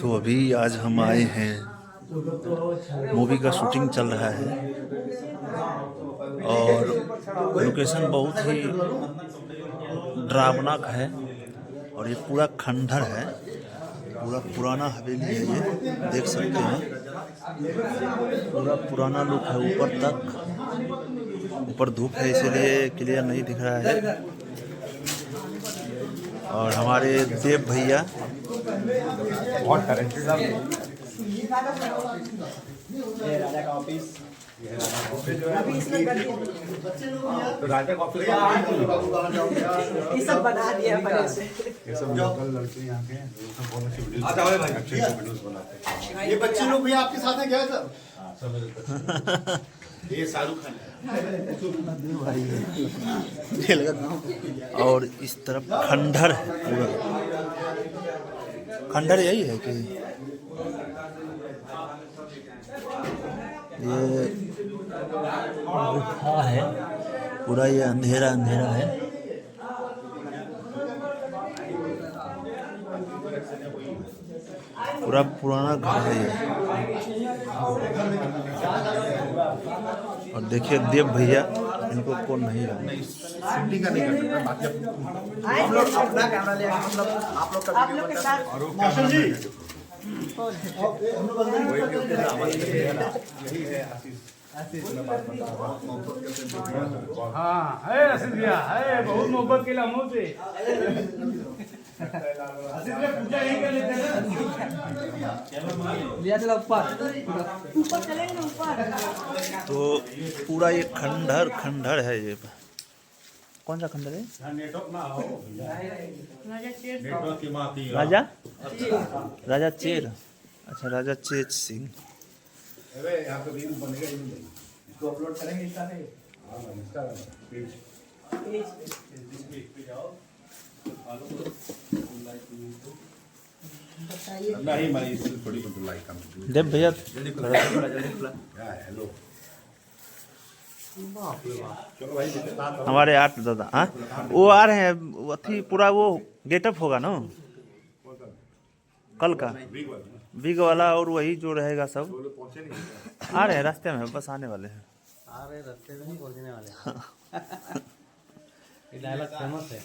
तो अभी आज हम आए हैं, मूवी का शूटिंग चल रहा है और लोकेशन बहुत ही डरावनाक है और ये पूरा खंडहर है, पूरा पुराना हवेली है। ये देख सकते हैं, पूरा पुराना लुक है। ऊपर तक, ऊपर धूप है इसीलिए क्लियर नहीं दिख रहा है। और हमारे देव भैया बहुत टैलेंटेड है। ये राजा का ऑफिस, अभी इसमें कर दिया तो राजा का ऑफिस ये सब बना दिया पहले से। ये सब लोकल लड़के यहाँ के सब बहुत अच्छी वीडियोस बनाते हैं। ये बच्चे लोग भी आपके साथ हैं क्या सर? ये शाहरुख खान और इस तरफ खंडहर है। पूरा खंडहर यही है कि ये गुफा है, पूरा ये अंधेरा अंधेरा है। पूरा पुराना घर है ये। और देखिए देव भैया, इनको कौन नहीं है। सिटी का नहीं करता बाकी हम लोग अपना कैमरा ले मतलब आप लोग का वीडियो बनता है और मौसम जी यही है आशीष में बात बता रहा हूं। हाँ है आशीष भैया है, बहुत मोहब्बत के लिए मुझसे आशीष भैया पूजा नहीं कर लेते ना। लिया चला ऊपर चलेंगे ऊपर। तो पूरा ये खंडहर खंडहर है। ये कौन सा खंडहर है? राजा राजा चेर। अच्छा, राजा चेत सिंह। यहाँ पे रील बनेगा ही नहीं, इसको अपलोड करेंगे इंस्टा पे। हाँ इंस्टा पेज पे जाओ, नहीं मैं इससे थोड़ी बहुत लाइक कर देव भैया हेलो चलो भाई हमारे 8 दादा। हाँ, वो आ रहे हैं। अथी पूरा वो गेटअप होगा ना कल का, बिग वाला, और वही जो रहेगा सब आ रहे हैं। रास्ते में बस आने वाले हैं। आ रहे रास्ते में ही पहुंचने वाले हैं। ये डायलॉग फेमस है।